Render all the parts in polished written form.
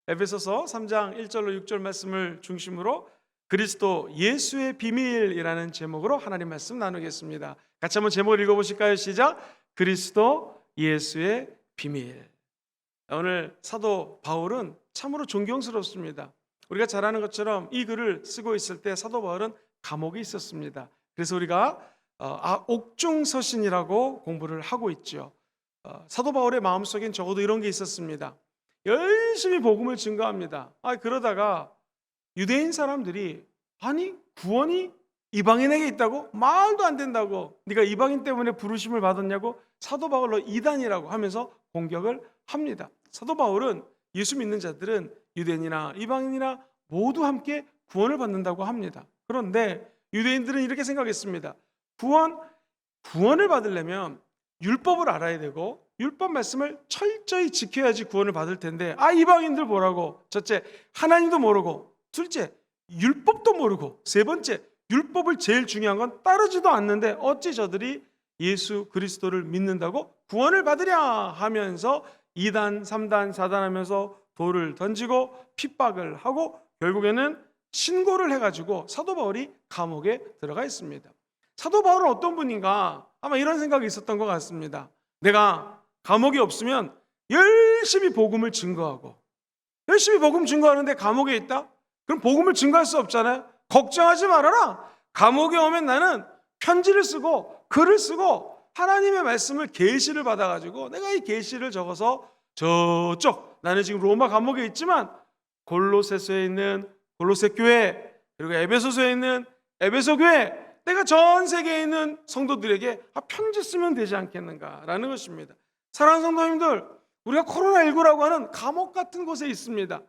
에베소서 3장 1절로 6절 말씀을 중심으로 그리스도 예수의 비밀이라는 제목으로 하나님 말씀 나누겠습니다. 같이 한번 제목을 읽어보실까요? 시작. 그리스도 예수의 비밀. 오늘 사도 바울은 참으로 존경스럽습니다. 우리가 잘 아는 것처럼 이 글을 쓰고 있을 때 사도 바울은 감옥에 있었습니다. 그래서 우리가 옥중서신이라고 공부를 하고 있죠. 사도 바울의 마음속엔 적어도 이런 게 있었습니다. 열심히 복음을 증거합니다. 그러다가 유대인 사람들이 아니 구원이 이방인에게 있다고? 말도 안 된다고. 네가 이방인 때문에 부르심을 받았냐고? 사도 바울로 이단이라고 하면서 공격을 합니다. 사도 바울은 예수 믿는 자들은 유대인이나 이방인이나 모두 함께 구원을 받는다고 합니다. 그런데 유대인들은 이렇게 생각했습니다. 구원을 받으려면 율법을 알아야 되고 율법 말씀을 철저히 지켜야지 구원을 받을 텐데 이방인들 뭐라고? 첫째, 하나님도 모르고, 둘째, 율법도 모르고, 세 번째, 율법을 제일 중요한 건 따르지도 않는데 어찌 저들이 예수 그리스도를 믿는다고 구원을 받으랴 하면서 2단, 3단, 4단 하면서 돌을 던지고 핍박을 하고 결국에는 신고를 해가지고 사도 바울이 감옥에 들어가 있습니다. 사도 바울은 어떤 분인가? 아마 이런 생각이 있었던 것 같습니다. 내가 감옥이 없으면 열심히 복음을 증거하고, 열심히 복음 증거하는데 감옥에 있다? 그럼 복음을 증거할 수 없잖아요. 걱정하지 말아라. 감옥에 오면 나는 편지를 쓰고 글을 쓰고 하나님의 말씀을 계시를 받아가지고 내가 이 계시를 적어서 저쪽, 나는 지금 로마 감옥에 있지만 골로새서에 있는 골로새 교회, 그리고 에베소서에 있는 에베소 교회, 내가 전 세계에 있는 성도들에게 편지 쓰면 되지 않겠는가라는 것입니다. 사랑하는 성도님들, 우리가 코로나19라고 하는 감옥 같은 곳에 있습니다.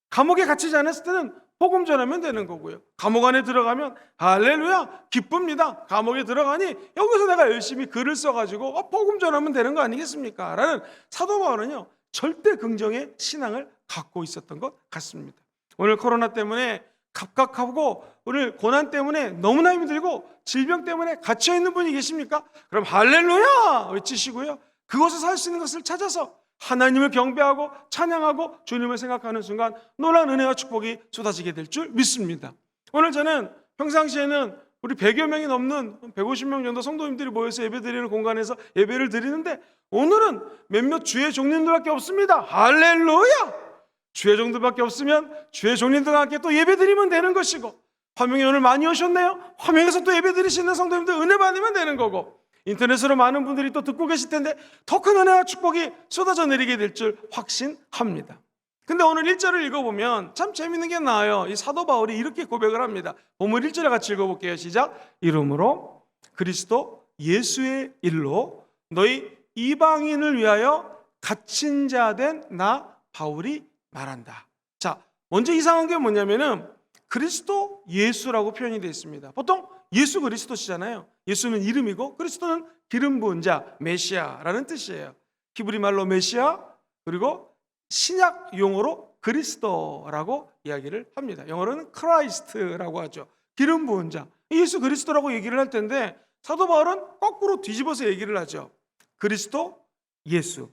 감옥에 갇히지 않았을 때는 복음 전하면 되는 거고요. 감옥 안에 들어가면 할렐루야 기쁩니다. 감옥에 들어가니 여기서 내가 열심히 글을 써가지고 복음 전하면 되는 거 아니겠습니까? 라는 사도 바울은요 절대 긍정의 신앙을 갖고 있었던 것 같습니다. 오늘 코로나 때문에 갑갑하고 오늘 고난 때문에 너무나 힘들고 질병 때문에 갇혀있는 분이 계십니까? 그럼 할렐루야 외치시고요, 그곳에 살 수 있는 것을 찾아서 하나님을 경배하고 찬양하고 주님을 생각하는 순간 놀라운 은혜와 축복이 쏟아지게 될 줄 믿습니다. 오늘 저는 평상시에는 우리 100여 명이 넘는 150명 정도 성도님들이 모여서 예배드리는 공간에서 예배를 드리는데 오늘은 몇몇 주의 종님들밖에 없습니다. 할렐루야! 주의 종들밖에 없으면 주의 종님들과 함께 또 예배드리면 되는 것이고, 화명에 오늘 많이 오셨네요. 화명에서 또 예배드리시는 성도님들 은혜 받으면 되는 거고, 인터넷으로 많은 분들이 또 듣고 계실 텐데 더 큰 은혜와 축복이 쏟아져 내리게 될 줄 확신합니다. 근데 오늘 1절을 읽어보면 참 재밌는 게 나와요. 이 사도 바울이 이렇게 고백을 합니다. 본문 1절을 같이 읽어볼게요. 시작. 이름으로 그리스도 예수의 일로 너희 이방인을 위하여 갇힌 자 된 나 바울이 말한다. 자, 먼저 이상한 게 뭐냐면은 그리스도 예수라고 표현이 되어 있습니다. 보통 예수 그리스도시잖아요. 예수는 이름이고 그리스도는 기름 부은 자, 메시아라는 뜻이에요. 히브리 말로 메시아, 그리고 신약 용어로 그리스도라고 이야기를 합니다. 영어로는 크라이스트라고 하죠. 기름 부은 자, 예수 그리스도라고 얘기를 할 텐데 사도 바울은 거꾸로 뒤집어서 얘기를 하죠. 그리스도 예수.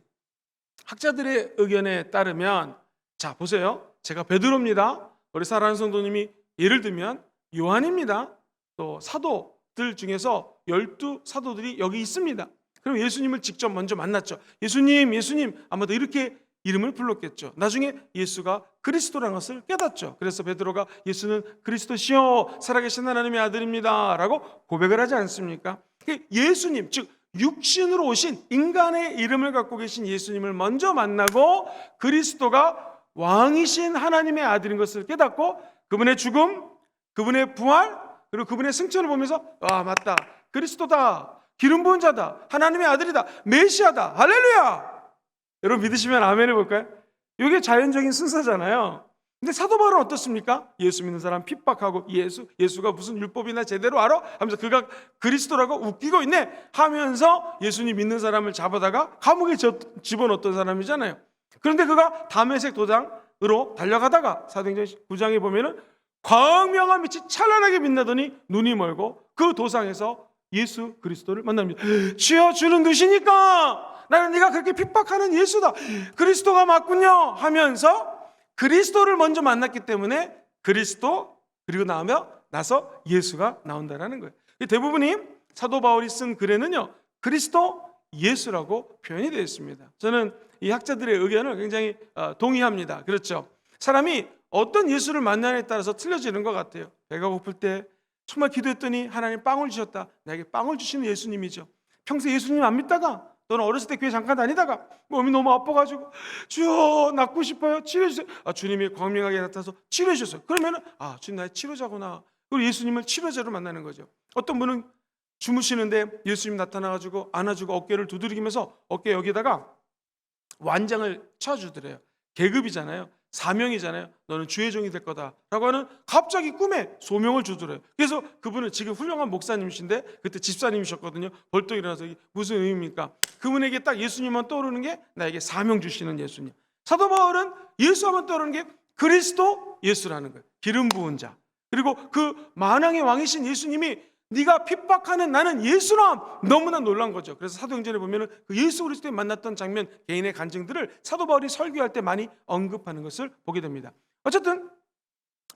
학자들의 의견에 따르면, 자 보세요, 제가 베드로입니다. 우리 사랑하는 성도님이 예를 들면 요한입니다. 또 사도들 중에서 12사도들이 여기 있습니다. 그럼 예수님을 직접 먼저 만났죠. 예수님 아마도 이렇게 이름을 불렀겠죠. 나중에 예수가 그리스도라는 것을 깨닫죠. 그래서 베드로가 예수는 그리스도시요 살아계신 하나님의 아들입니다 라고 고백을 하지 않습니까? 예수님, 즉 육신으로 오신 인간의 이름을 갖고 계신 예수님을 먼저 만나고 그리스도가 왕이신 하나님의 아들인 것을 깨닫고 그분의 죽음, 그분의 부활, 그리고 그분의 승천을 보면서 맞다, 그리스도다, 기름 부은 자다, 하나님의 아들이다, 메시아다, 할렐루야! 여러분 믿으시면 아멘 해볼까요? 이게 자연적인 순서잖아요. 근데 사도 바울은 어떻습니까? 예수 믿는 사람 핍박하고 예수가 무슨 율법이나 제대로 알아? 하면서 그가 그리스도라고 웃기고 있네 하면서 예수님 믿는 사람을 잡아다가 감옥에 집어넣었던 사람이잖아요. 그런데 그가 다메섹 도장으로 달려가다가 사도행전 9장에 보면은 광명한 빛이 찬란하게 빛나더니 눈이 멀고 그 도상에서 예수 그리스도를 만납니다. 주여, 주는 누시니까? 나는 네가 그렇게 핍박하는 예수다, 그리스도가 맞군요 하면서 그리스도를 먼저 만났기 때문에 그리스도 그리고 나서 예수가 나온다라는 거예요. 대부분이 사도 바울이 쓴 글에는요, 그리스도 예수라고 표현이 되어 있습니다. 저는 이 학자들의 의견을 굉장히 동의합니다. 그렇죠? 사람이 어떤 예수를 만나냐에 따라서 틀려지는 것 같아요. 배가 고플 때 정말 기도했더니 하나님 빵을 주셨다. 나에게 빵을 주시는 예수님이죠. 평소에 예수님 안 믿다가, 또는 어렸을 때 교회 잠깐 다니다가 몸이 너무 아파가지고 주여 낫고 싶어요, 치료해주세요. 주님이 광명하게 나타나서 치료해주셨어요. 그러면은 주님 나의 치료자구나. 그리고 예수님을 치료자로 만나는 거죠. 어떤 분은 주무시는데 예수님 나타나가지고 안아주고 어깨를 두드리면서 어깨 여기다가 완장을 쳐주더래요. 계급이잖아요. 사명이잖아요. 너는 주의 종이 될 거다라고 하는 갑자기 꿈에 소명을 주더래요. 그래서 그분은 지금 훌륭한 목사님이신데 그때 집사님이셨거든요. 벌떡 일어나서 이게 무슨 의미입니까? 그분에게 딱 예수님만 떠오르는 게 나에게 사명 주시는 예수님. 사도 바울은 예수하면 떠오르는 게 그리스도 예수라는 거예요. 기름 부은 자. 그리고 그 만왕의 왕이신 예수님이 네가 핍박하는 나는 예수람, 너무나 놀란 거죠. 그래서 사도행전에 보면은 그 예수 그리스도에 만났던 장면, 개인의 간증들을 사도 바울이 설교할 때 많이 언급하는 것을 보게 됩니다. 어쨌든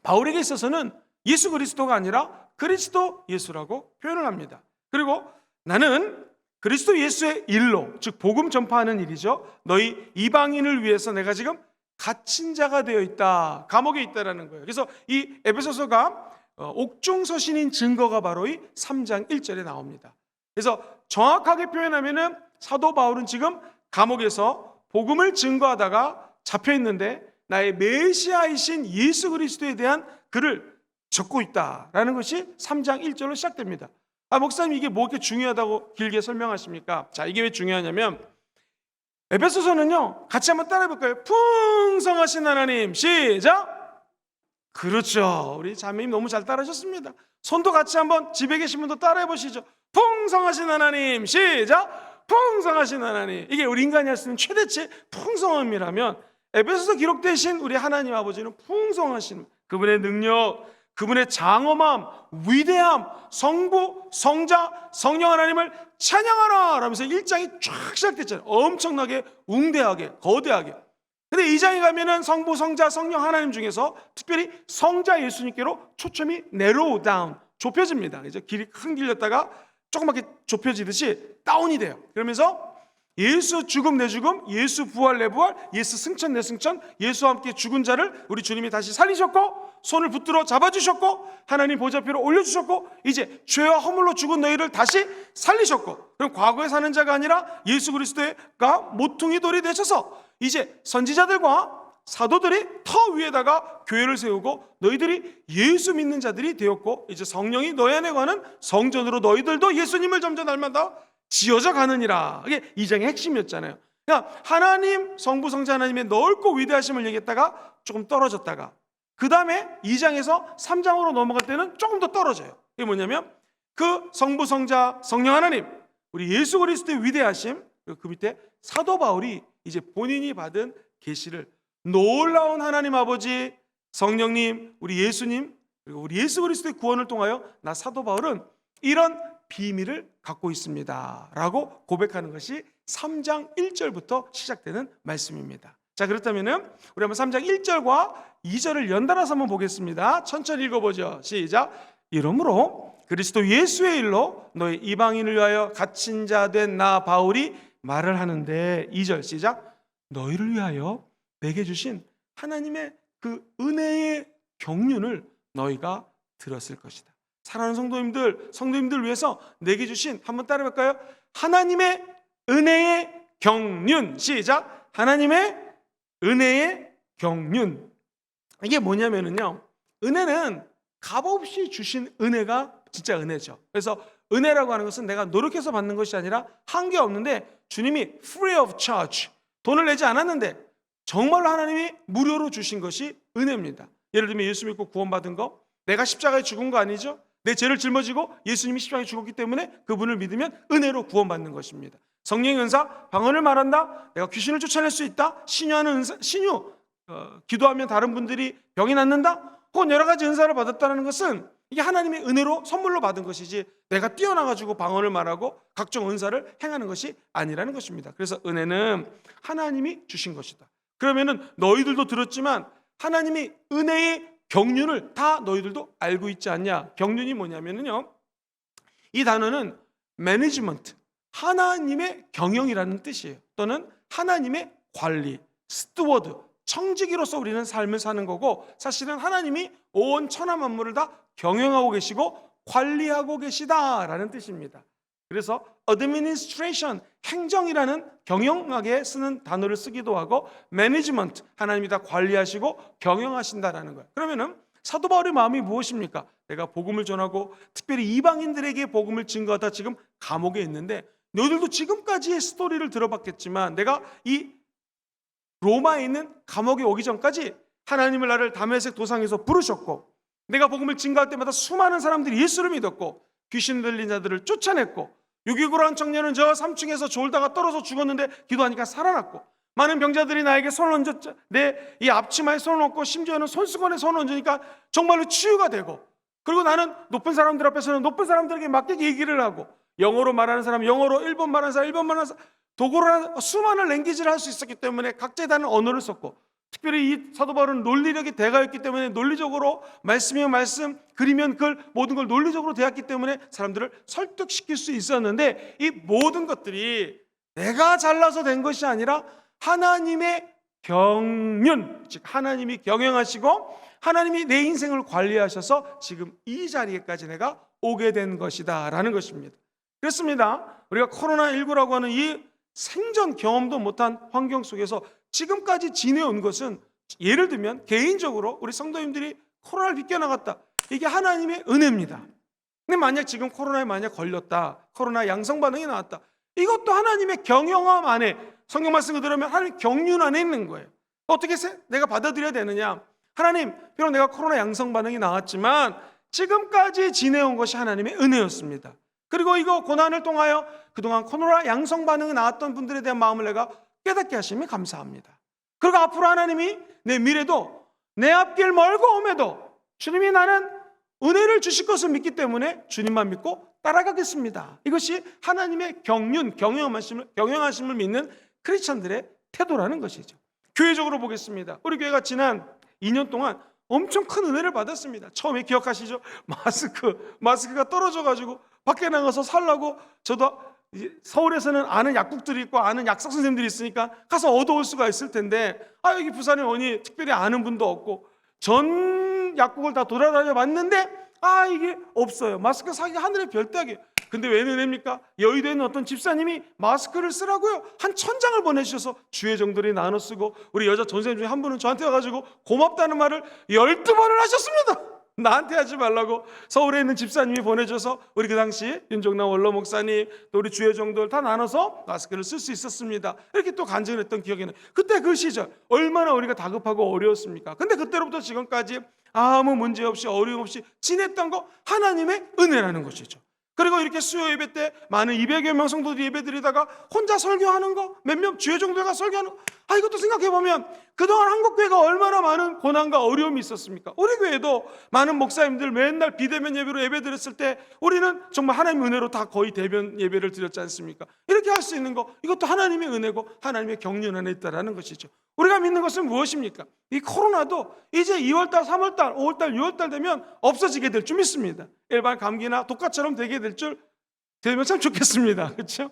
바울에게 있어서는 예수 그리스도가 아니라 그리스도 예수라고 표현을 합니다. 그리고 나는 그리스도 예수의 일로, 즉 복음 전파하는 일이죠, 너희 이방인을 위해서 내가 지금 갇힌 자가 되어 있다, 감옥에 있다라는 거예요. 그래서 이 에베소서가 옥중서신인 증거가 바로 이 3장 1절에 나옵니다. 그래서 정확하게 표현하면은 사도 바울은 지금 감옥에서 복음을 증거하다가 잡혀 있는데 나의 메시아이신 예수 그리스도에 대한 글을 적고 있다라는 것이 3장 1절로 시작됩니다. 목사님 이게 뭐 이렇게 중요하다고 길게 설명하십니까? 자, 이게 왜 중요하냐면 에베소서는요, 같이 한번 따라해 볼까요? 풍성하신 하나님, 시작! 그렇죠. 우리 자매님 너무 잘 따라하셨습니다. 손도 같이 한번 집에 계신 분도 따라해 보시죠. 풍성하신 하나님, 시작! 풍성하신 하나님. 이게 우리 인간이 할 수 있는 최대치 풍성함이라면 에베소서 기록되신 우리 하나님 아버지는 풍성하신 그분의 능력, 그분의 장엄함, 위대함, 성부, 성자, 성령 하나님을 찬양하라 라면서 1장이 쫙 시작됐잖아요. 엄청나게 웅대하게, 거대하게. 근데 2장에 가면은 성부, 성자, 성령 하나님 중에서 특별히 성자 예수님께로 초점이 narrow down, 좁혀집니다. 이제 길이 큰 길렸다가 조그맣게 좁혀지듯이 다운이 돼요. 그러면서 예수 죽음 내 죽음, 예수 부활 내 부활, 예수 승천 내 승천, 예수와 함께 죽은 자를 우리 주님이 다시 살리셨고 손을 붙들어 잡아주셨고 하나님 보좌표로 올려주셨고 이제 죄와 허물로 죽은 너희를 다시 살리셨고, 그럼 과거에 사는 자가 아니라 예수 그리스도가 모퉁이 돌이 되셔서 이제 선지자들과 사도들이 터 위에다가 교회를 세우고 너희들이 예수 믿는 자들이 되었고 이제 성령이 너희 안에 거하는 성전으로 너희들도 예수님을 점점 닮아다 지어져 가느니라. 이게 2장의 핵심이었잖아요. 그러니까 하나님, 성부, 성자 하나님의 넓고 위대하심을 얘기했다가 조금 떨어졌다가 그 다음에 2장에서 3장으로 넘어갈 때는 조금 더 떨어져요. 이게 뭐냐면 그 성부, 성자, 성령 하나님, 우리 예수 그리스도의 위대하심, 그 밑에 사도 바울이 이제 본인이 받은 계시를 놀라운 하나님 아버지, 성령님, 우리 예수님, 그리고 우리 예수 그리스도의 구원을 통하여 나 사도 바울은 이런 비밀을 갖고 있습니다 라고 고백하는 것이 3장 1절부터 시작되는 말씀입니다. 자, 그렇다면 우리 한번 3장 1절과 2절을 연달아서 한번 보겠습니다. 천천히 읽어보죠. 시작. 이러므로 그리스도 예수의 일로 너희 이방인을 위하여 갇힌 자 된 나 바울이 말을 하는데, 2절 시작. 너희를 위하여 내게 주신 하나님의 그 은혜의 경륜을 너희가 들었을 것이다. 사랑하는 성도님들 위해서 내게 주신, 한번 따라해볼까요? 하나님의 은혜의 경륜. 시작. 하나님의 은혜의 경륜. 이게 뭐냐면요, 은혜는 값없이 주신 은혜가 진짜 은혜죠. 그래서 은혜라고 하는 것은 내가 노력해서 받는 것이 아니라 한 게 없는데 주님이 free of charge, 돈을 내지 않았는데 정말로 하나님이 무료로 주신 것이 은혜입니다. 예를 들면 예수 믿고 구원받은 거, 내가 십자가에 죽은 거 아니죠? 내 죄를 짊어지고 예수님이 십자가에 죽었기 때문에 그분을 믿으면 은혜로 구원받는 것입니다. 성령의 은사, 방언을 말한다, 내가 귀신을 쫓아낼 수 있다, 신유하는 은사, 기도하면 다른 분들이 병이 낫는다, 혹은 여러 가지 은사를 받았다는 것은 이게 하나님의 은혜로 선물로 받은 것이지 내가 뛰어나가지고 방언을 말하고 각종 은사를 행하는 것이 아니라는 것입니다. 그래서 은혜는 하나님이 주신 것이다. 그러면은 너희들도 들었지만 하나님이 은혜의 경륜을 다 너희들도 알고 있지 않냐? 경륜이 뭐냐면요, 이 단어는 매니지먼트, 하나님의 경영이라는 뜻이에요. 또는 하나님의 관리, 스튜어드, 청지기로서 우리는 삶을 사는 거고, 사실은 하나님이 온 천하 만물을 다 경영하고 계시고 관리하고 계시다라는 뜻입니다. 그래서 administration, 행정이라는 경영학에 쓰는 단어를 쓰기도 하고, management, 하나님이 다 관리하시고 경영하신다라는 거예요. 그러면은 사도 바울의 마음이 무엇입니까? 내가 복음을 전하고 특별히 이방인들에게 복음을 증거하다 지금 감옥에 있는데, 너희들도 지금까지의 스토리를 들어봤겠지만 내가 이 로마에 있는 감옥에 오기 전까지 하나님을 나를 다메섹 도상에서 부르셨고, 내가 복음을 증거할 때마다 수많은 사람들이 예수를 믿었고, 귀신 들린 자들을 쫓아냈고, 6.29라는 청년은 저 3층에서 졸다가 떨어져 죽었는데 기도하니까 살아났고, 많은 병자들이 나에게 손을 얹었죠. 내 이 앞치마에 손을 얹고 심지어는 손수건에 손을 얹으니까 정말로 치유가 되고, 그리고 나는 높은 사람들 앞에서는 높은 사람들에게 맞게 얘기를 하고, 영어로 말하는 사람 영어로, 일본 말하는 사람 일본 말하는 사람, 도구로 수많은 랭귀지를 할 수 있었기 때문에 각자의 다른 언어를 썼고, 특별히 이 사도 바울은 논리력이 대가였기 때문에 논리적으로 말씀이면 말씀, 글이면 글, 모든 걸 논리적으로 대했기 때문에 사람들을 설득시킬 수 있었는데, 이 모든 것들이 내가 잘나서 된 것이 아니라 하나님의 경륜, 즉 하나님이 경영하시고 하나님이 내 인생을 관리하셔서 지금 이 자리에까지 내가 오게 된 것이다 라는 것입니다. 그렇습니다. 우리가 코로나19라고 하는 이 생전 경험도 못한 환경 속에서 지금까지 지내온 것은, 예를 들면 개인적으로 우리 성도님들이 코로나를 비껴나갔다, 이게 하나님의 은혜입니다. 근데 만약 지금 코로나에 만약 걸렸다, 코로나 양성 반응이 나왔다, 이것도 하나님의 경영함 안에, 성경 말씀 그대로면 하나님 경륜 안에 있는 거예요. 어떻게 내가 받아들여야 되느냐? 하나님, 비록 내가 코로나 양성 반응이 나왔지만 지금까지 지내온 것이 하나님의 은혜였습니다. 그리고 이거 고난을 통하여 그동안 코로나 양성 반응이 나왔던 분들에 대한 마음을 내가 깨닫게 하시면 감사합니다. 그리고 앞으로 하나님이 내 미래도, 내 앞길 멀고 험해도 주님이 나는 은혜를 주실 것을 믿기 때문에 주님만 믿고 따라가겠습니다. 이것이 하나님의 경륜, 경영하심을 믿는 크리스천들의 태도라는 것이죠. 교회적으로 보겠습니다. 우리 교회가 지난 2년 동안 엄청 큰 은혜를 받았습니다. 처음에 기억하시죠? 마스크가 떨어져가지고 밖에 나가서 살라고, 저도 서울에서는 아는 약국들이 있고 아는 약사 선생님들이 있으니까 가서 얻어올 수가 있을 텐데, 여기 부산에 오니 특별히 아는 분도 없고 전 약국을 다 돌아다녀 봤는데 이게 없어요. 마스크 사기가 하늘의 별따기. 근데 왜 은혜입니까? 여의도에 있는 어떤 집사님이 마스크를 쓰라고요 한 1000장을 보내주셔서 주의 정들이 나눠 쓰고, 우리 여자 전생님 중에 한 분은 저한테 와가지고 고맙다는 말을 12번을 하셨습니다. 나한테 하지 말라고 서울에 있는 집사님이 보내줘서 우리 그 당시 윤종남 원로 목사님, 또 우리 주의 종들 다 나눠서 마스크를 쓸 수 있었습니다. 이렇게 또 간증을 했던 기억이 나요. 그때 그 시절 얼마나 우리가 다급하고 어려웠습니까? 근데 그때로부터 지금까지 아무 문제 없이 어려움 없이 지냈던 거 하나님의 은혜라는 것이죠. 그리고 이렇게 수요 예배 때 많은 200여 명 성도들이 예배 드리다가 혼자 설교하는 거, 몇몇 주의 종들과 설교하는 거, 이것도 생각해보면 그동안 한국교회가 얼마나 많은 고난과 어려움이 있었습니까? 우리 교회도 많은 목사님들 맨날 비대면 예배로 예배 드렸을 때 우리는 정말 하나님의 은혜로 다 거의 대면 예배를 드렸지 않습니까? 이렇게 할 수 있는 거, 이것도 하나님의 은혜고 하나님의 경륜 안에 있다라는 것이죠. 우리가 믿는 것은 무엇입니까? 이 코로나도 이제 2월달, 3월달, 5월달, 6월달 되면 없어지게 될 줄 믿습니다. 일반 감기나 독가처럼 되게 되면 참 좋겠습니다. 그렇죠?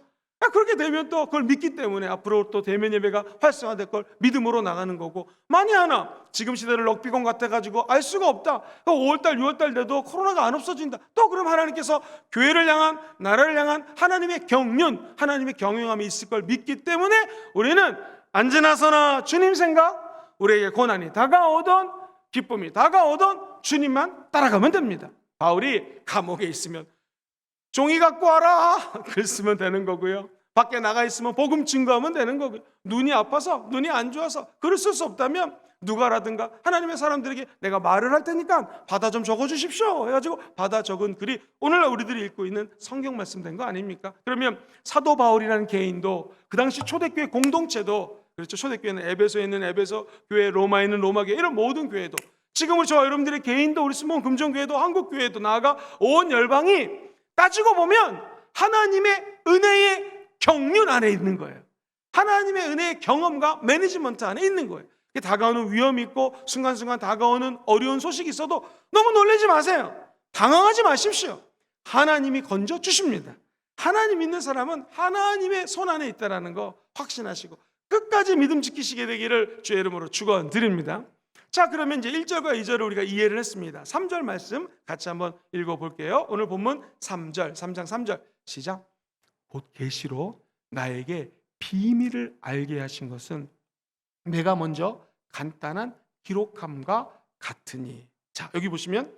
그렇게 되면 또 그걸 믿기 때문에 앞으로 또 대면 예배가 활성화될 걸 믿음으로 나가는 거고, 만에 하나 지금 시대를 럭비공 같아가지고 알 수가 없다, 5월달 6월달 돼도 코로나가 안 없어진다, 또 그럼 하나님께서 교회를 향한, 나라를 향한 하나님의 경륜, 하나님의 경영함이 있을 걸 믿기 때문에 우리는 언제나 서나 주님 생각, 우리에게 고난이 다가오던 기쁨이 다가오던 주님만 따라가면 됩니다. 바울이 감옥에 있으면 종이 갖고 와라 글 쓰면 되는 거고요, 밖에 나가 있으면 복음 증거하면 되는 거고요, 눈이 아파서, 눈이 안 좋아서 글을 쓸 수 없다면 누가라든가 하나님의 사람들에게 내가 말을 할 테니까 받아 좀 적어주십시오 해가지고 받아 적은 글이 오늘날 우리들이 읽고 있는 성경 말씀 된 거 아닙니까? 그러면 사도 바울이라는 개인도, 그 당시 초대교회 공동체도, 그렇죠, 초대교회는 에베소에 있는 에베소 교회, 로마에 있는 로마 교회, 이런 모든 교회도, 지금 우리 저와 여러분들의 개인도, 우리 스몬 금종교회도, 한국교회도, 나아가 온 열방이 따지고 보면 하나님의 은혜의 경륜 안에 있는 거예요. 하나님의 은혜의 경험과 매니지먼트 안에 있는 거예요. 다가오는 위험이 있고 순간순간 다가오는 어려운 소식이 있어도 너무 놀라지 마세요. 당황하지 마십시오. 하나님이 건져주십니다. 하나님 믿는 사람은 하나님의 손 안에 있다는 거 확신하시고 끝까지 믿음 지키시게 되기를 주의 이름으로 축원드립니다. 자, 그러면 이제 1절과 2절을 우리가 이해를 했습니다. 3절 말씀 같이 한번 읽어볼게요. 오늘 본문 3절, 3장 3절 시작. 곧 계시로 나에게 비밀을 알게 하신 것은 내가 먼저 간단한 기록함과 같으니. 자, 여기 보시면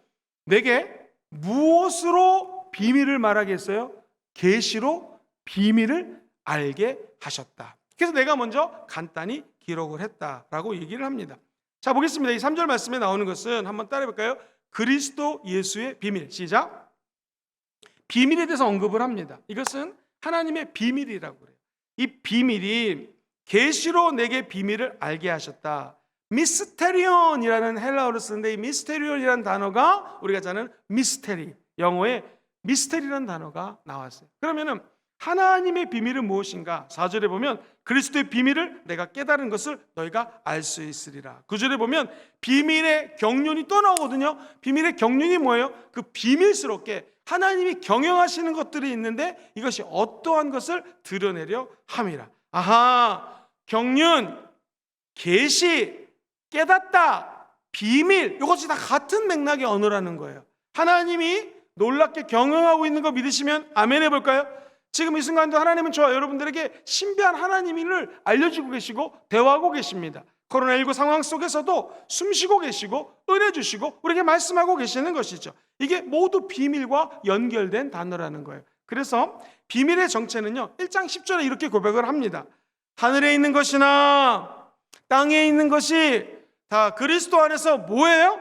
내게 무엇으로 비밀을 말하게 했어요? 계시로 비밀을 알게 하셨다. 그래서 내가 먼저 간단히 기록을 했다라고 얘기를 합니다. 자, 보겠습니다. 이 3절 말씀에 나오는 것은 한번 따라해 볼까요? 그리스도 예수의 비밀. 시작. 비밀에 대해서 언급을 합니다. 이것은 하나님의 비밀이라고 그래요. 이 비밀이 계시로 내게 비밀을 알게 하셨다. 미스테리온이라는 헬라어를 쓰는데 이 미스테리온이라는 단어가 우리가 잘 아는 미스테리, 영어에 미스테리라는 단어가 나왔어요. 그러면은 하나님의 비밀은 무엇인가? 4절에 보면 그리스도의 비밀을 내가 깨달은 것을 너희가 알 수 있으리라. 9절에 보면 비밀의 경륜이 또 나오거든요. 비밀의 경륜이 뭐예요? 그 비밀스럽게 하나님이 경영하시는 것들이 있는데 이것이 어떠한 것을 드러내려 함이라. 아하, 경륜, 계시, 깨닫다, 비밀, 이것이 다 같은 맥락의 언어라는 거예요. 하나님이 놀랍게 경영하고 있는 거 믿으시면 아멘 해볼까요? 지금 이 순간도 하나님은 저와 여러분들에게 신비한 하나님을 알려주고 계시고 대화하고 계십니다. 코로나19 상황 속에서도 숨쉬고 계시고 은혜 주시고 우리에게 말씀하고 계시는 것이죠. 이게 모두 비밀과 연결된 단어라는 거예요. 그래서 비밀의 정체는요, 1장 10절에 이렇게 고백을 합니다. 하늘에 있는 것이나 땅에 있는 것이 다 그리스도 안에서 뭐예요?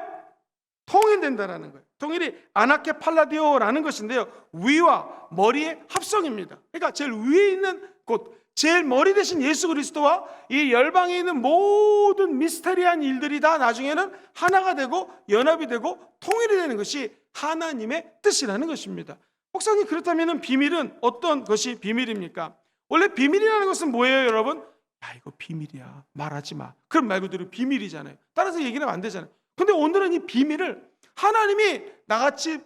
통일된다라는 거예요. 통일이 아나케 팔라디오라는 것인데요, 위와 머리의 합성입니다. 그러니까 제일 위에 있는 곳, 제일 머리 대신 예수 그리스도와 이 열방에 있는 모든 미스테리한 일들이 다 나중에는 하나가 되고 연합이 되고 통일이 되는 것이 하나님의 뜻이라는 것입니다. 목사님, 그렇다면 비밀은 어떤 것이 비밀입니까? 원래 비밀이라는 것은 뭐예요, 여러분? 야, 이거 비밀이야, 말하지 마. 그럼 말 그대로 비밀이잖아요. 따라서 얘기는 안 되잖아요. 근데 오늘은 이 비밀을 하나님이 나같이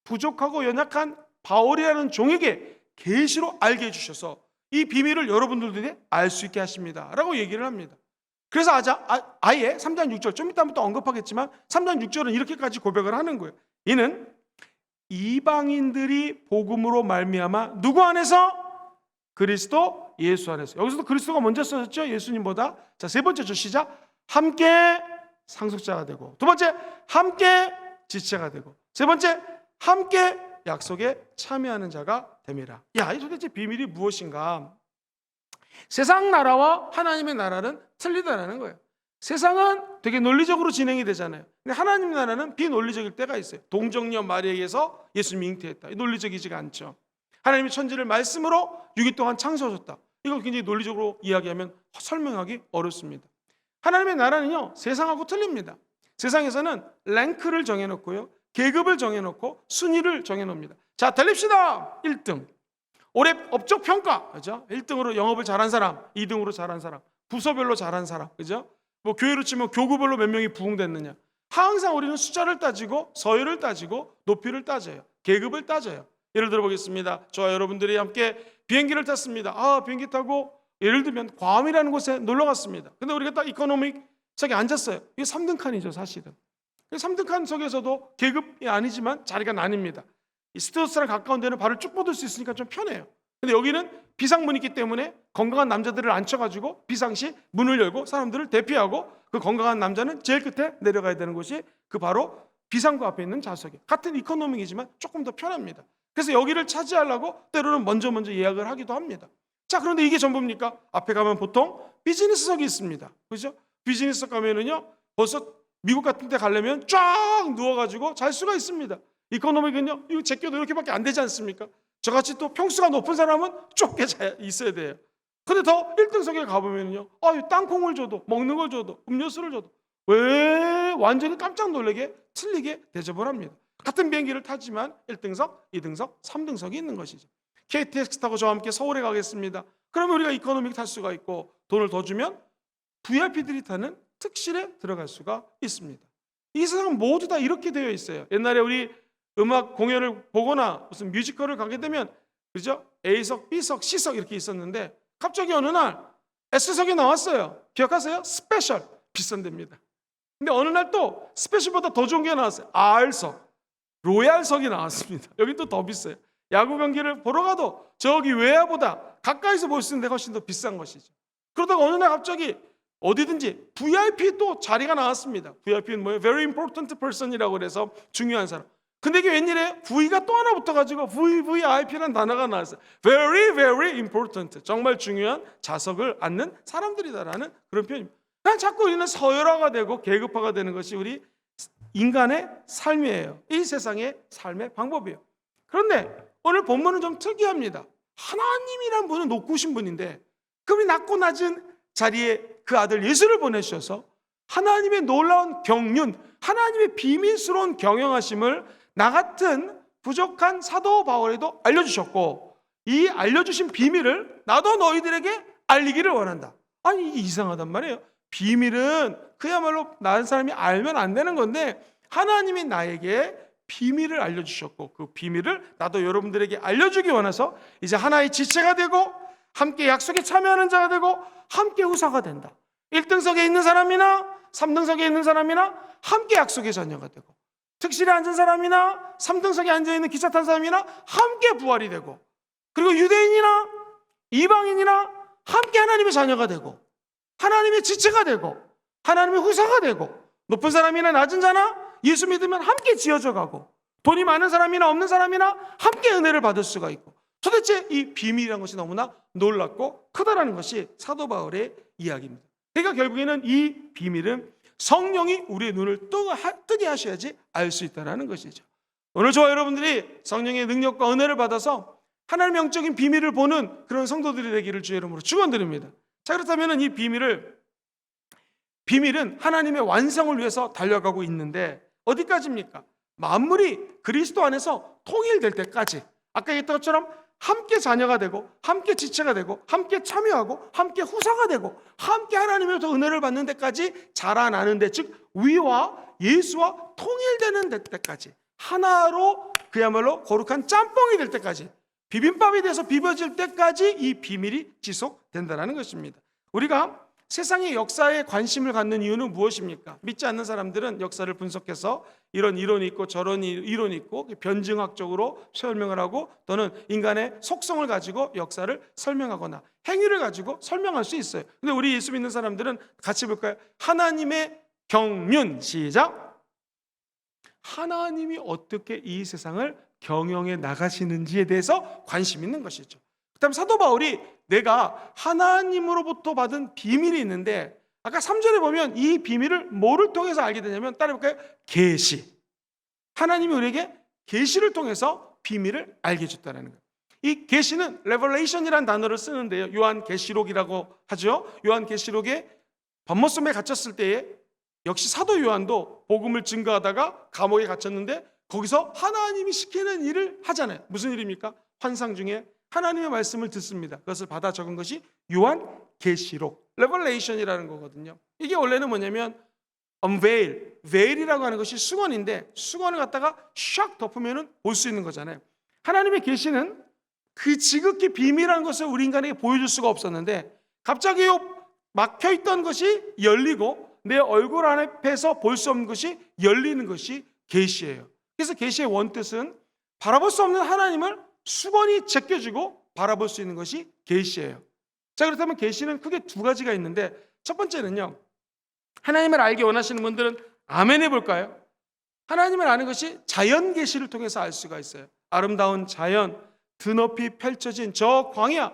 부족하고 연약한 바울이라는 종에게 계시로 알게 해주셔서 이 비밀을 여러분들도 알 수 있게 하십니다 라고 얘기를 합니다. 그래서 아예 3장 6절, 좀 이따 또 언급하겠지만 3장 6절은 이렇게까지 고백을 하는 거예요. 이는 이방인들이 복음으로 말미암아 누구 안에서? 그리스도 예수 안에서. 여기서도 그리스도가 먼저 써졌죠, 예수님보다. 자, 세 번째 줄 시작. 함께 상속자가 되고, 두 번째 함께 지체가 되고, 세 번째 함께 약속에 참여하는 자가 됨이라. 야, 이 도대체 비밀이 무엇인가? 세상 나라와 하나님의 나라는 틀리다라는 거예요. 세상은 되게 논리적으로 진행이 되잖아요. 근데 하나님 나라는 비논리적일 때가 있어요. 동정녀 마리아에게서 예수님이 잉태했다. 논리적이지가 않죠. 하나님이 천지를 말씀으로 6일 동안 창조하셨다. 이걸 굉장히 논리적으로 이야기하면 설명하기 어렵습니다. 하나님의 나라는요, 세상하고 틀립니다. 세상에서는 랭크를 정해놓고요, 계급을 정해놓고 순위를 정해놓습니다. 자, 달립시다. 1등. 올해 업적 평가, 그죠? 1등으로 영업을 잘한 사람, 2등으로 잘한 사람, 부서별로 잘한 사람, 그죠? 뭐 교회로 치면 교구별로 몇 명이 부흥됐느냐. 항상 우리는 숫자를 따지고 서열을 따지고 높이를 따져요. 계급을 따져요. 예를 들어 보겠습니다. 저와 여러분들이 함께 비행기를 탔습니다. 비행기 타고 예를 들면 괌이라는 곳에 놀러 갔습니다. 근데 우리가 딱 이코노믹석에 앉았어요. 이게 3등 칸이죠, 사실은. 3등 칸석에서도 계급이 아니지만 자리가 나뉩니다. 이 스튜어스랑 가까운 데는 발을 쭉 뻗을 수 있으니까 좀 편해요. 근데 여기는 비상문이 있기 때문에 건강한 남자들을 앉혀가지고 비상시 문을 열고 사람들을 대피하고 그 건강한 남자는 제일 끝에 내려가야 되는 곳이 그 바로 비상구 앞에 있는 좌석이에요. 같은 이코노믹이지만 조금 더 편합니다. 그래서 여기를 차지하려고 때로는 먼저 예약을 하기도 합니다. 자, 그런데 이게 전부입니까? 앞에 가면 보통 비즈니스석이 있습니다. 그죠? 비즈니스석 가면은요, 벌써 미국 같은 데 가려면 쫙 누워가지고 잘 수가 있습니다. 이코노믹은요, 이거 제껴도 이렇게밖에 안 되지 않습니까? 저같이 또 평수가 높은 사람은 좁게 있어야 돼요. 근데 더 1등석에 가보면요, 땅콩을 줘도, 먹는 걸 줘도, 음료수를 줘도 왜 완전히 깜짝 놀라게 틀리게 대접을 합니다. 같은 비행기를 타지만 1등석, 2등석, 3등석이 있는 것이죠. KTX 타고 저와 함께 서울에 가겠습니다. 그러면 우리가 이코노믹 탈 수가 있고, 돈을 더 주면 VIP들이 타는 특실에 들어갈 수가 있습니다. 이 세상은 모두 다 이렇게 되어 있어요. 옛날에 우리 음악 공연을 보거나 무슨 뮤지컬을 가게 되면 그죠? A석, B석, C석 이렇게 있었는데 갑자기 어느 날 S석이 나왔어요. 기억하세요? 스페셜 비싼 데입니다. 근데 어느 날 또 스페셜보다 더 좋은 게 나왔어요. R석, 로얄석이 나왔습니다. 여기 또 더 비싸요. 야구 경기를 보러 가도 저기 외야보다 가까이서 볼 수 있는 데가 훨씬 더 비싼 것이죠. 그러다가 어느 날 갑자기 어디든지 VIP 또 자리가 나왔습니다. VIP는 뭐예요? Very important person이라고 그래서 중요한 사람. 근데 이게 웬일이에요? V가 또 하나 붙어가지고 VVIP라는 단어가 나왔어요. Very, very important. 정말 중요한 좌석을 앉는 사람들이다라는 그런 표현입니다. 그냥 자꾸 우리는 서열화가 되고 계급화가 되는 것이 우리 인간의 삶이에요. 이 세상의 삶의 방법이에요. 그런데 오늘 본문은 좀 특이합니다. 하나님이란 분은 높으신 분인데 그분이 낮고 낮은 자리에 그 아들 예수를 보내주셔서 하나님의 놀라운 경륜, 하나님의 비밀스러운 경영하심을 나 같은 부족한 사도 바울에도 알려주셨고 이 알려주신 비밀을 나도 너희들에게 알리기를 원한다. 아니 이게 이상하단 말이에요. 비밀은 그야말로 다른 사람이 알면 안 되는 건데 하나님이 나에게 비밀을 알려주셨고 그 비밀을 나도 여러분들에게 알려주기 원해서 이제 하나의 지체가 되고 함께 약속에 참여하는 자가 되고 함께 후사가 된다. 1등석에 있는 사람이나 3등석에 있는 사람이나 함께 약속의 자녀가 되고 특실에 앉은 사람이나 3등석에 앉아있는 기차 탄 사람이나 함께 부활이 되고 그리고 유대인이나 이방인이나 함께 하나님의 자녀가 되고 하나님의 지체가 되고 하나님의 후사가 되고 높은 사람이나 낮은 자나 예수 믿으면 함께 지어져 가고 돈이 많은 사람이나 없는 사람이나 함께 은혜를 받을 수가 있고 도대체 이 비밀이라는 것이 너무나 놀랍고 크다라는 것이 사도 바울의 이야기입니다. 그러니까 결국에는 이 비밀은 성령이 우리의 눈을 뜨게 하셔야지 알 수 있다는 것이죠. 오늘 저와 여러분들이 성령의 능력과 은혜를 받아서 하나님의 영적인 비밀을 보는 그런 성도들이 되기를 주의 이름으로 축원드립니다. 자, 그렇다면 이 비밀은 하나님의 완성을 위해서 달려가고 있는데 어디까지입니까? 만물이 그리스도 안에서 통일될 때까지 아까 얘기했던 것처럼 함께 자녀가 되고 함께 지체가 되고 함께 참여하고 함께 후사가 되고 함께 하나님으로부터 은혜를 받는 데까지 자라나는 데 즉 위와 예수와 통일되는 데까지 하나로 그야말로 거룩한 짬뽕이 될 때까지 비빔밥이 돼서 비벼질 때까지 이 비밀이 지속된다는 것입니다. 우리가 세상의 역사에 관심을 갖는 이유는 무엇입니까? 믿지 않는 사람들은 역사를 분석해서 이런 이론이 있고 저런 이론이 있고 변증학적으로 설명을 하고 또는 인간의 속성을 가지고 역사를 설명하거나 행위를 가지고 설명할 수 있어요. 근데 우리 예수 믿는 사람들은 같이 볼까요? 하나님의 경륜 시작. 하나님이 어떻게 이 세상을 경영해 나가시는지에 대해서 관심 있는 것이죠. 그다음 사도 바울이 내가 하나님으로부터 받은 비밀이 있는데 아까 3절에 보면 이 비밀을 뭐를 통해서 알게 되냐면 따라해볼까요? 계시. 하나님이 우리에게 계시를 통해서 비밀을 알게 해줬다는 거예요. 이 계시는 revelation이라는 단어를 쓰는데요. 요한계시록이라고 하죠. 요한계시록에 밤모섬에 갇혔을 때에 역시 사도 요한도 복음을 증거하다가 감옥에 갇혔는데 거기서 하나님이 시키는 일을 하잖아요. 무슨 일입니까? 환상 중에 하나님의 말씀을 듣습니다. 그것을 받아 적은 것이 요한계시록, 레벨레이션이라는 거거든요. 이게 원래는 뭐냐면 unveil, veil이라고 하는 것이 수건인데 수건을 갖다가 샥 덮으면 볼 수 있는 거잖아요. 하나님의 계시는 그 지극히 비밀한 것을 우리 인간에게 보여줄 수가 없었는데 갑자기 막혀있던 것이 열리고 내 얼굴 앞에서 볼 수 없는 것이 열리는 것이 계시예요. 그래서 계시의 원뜻은 바라볼 수 없는 하나님을 수건이 제껴주고 바라볼 수 있는 것이 계시예요. 자, 그렇다면 계시는 크게 두 가지가 있는데 첫 번째는요. 하나님을 알기 원하시는 분들은 아멘 해볼까요? 하나님을 아는 것이 자연 계시를 통해서 알 수가 있어요. 아름다운 자연, 드높이 펼쳐진 저 광야,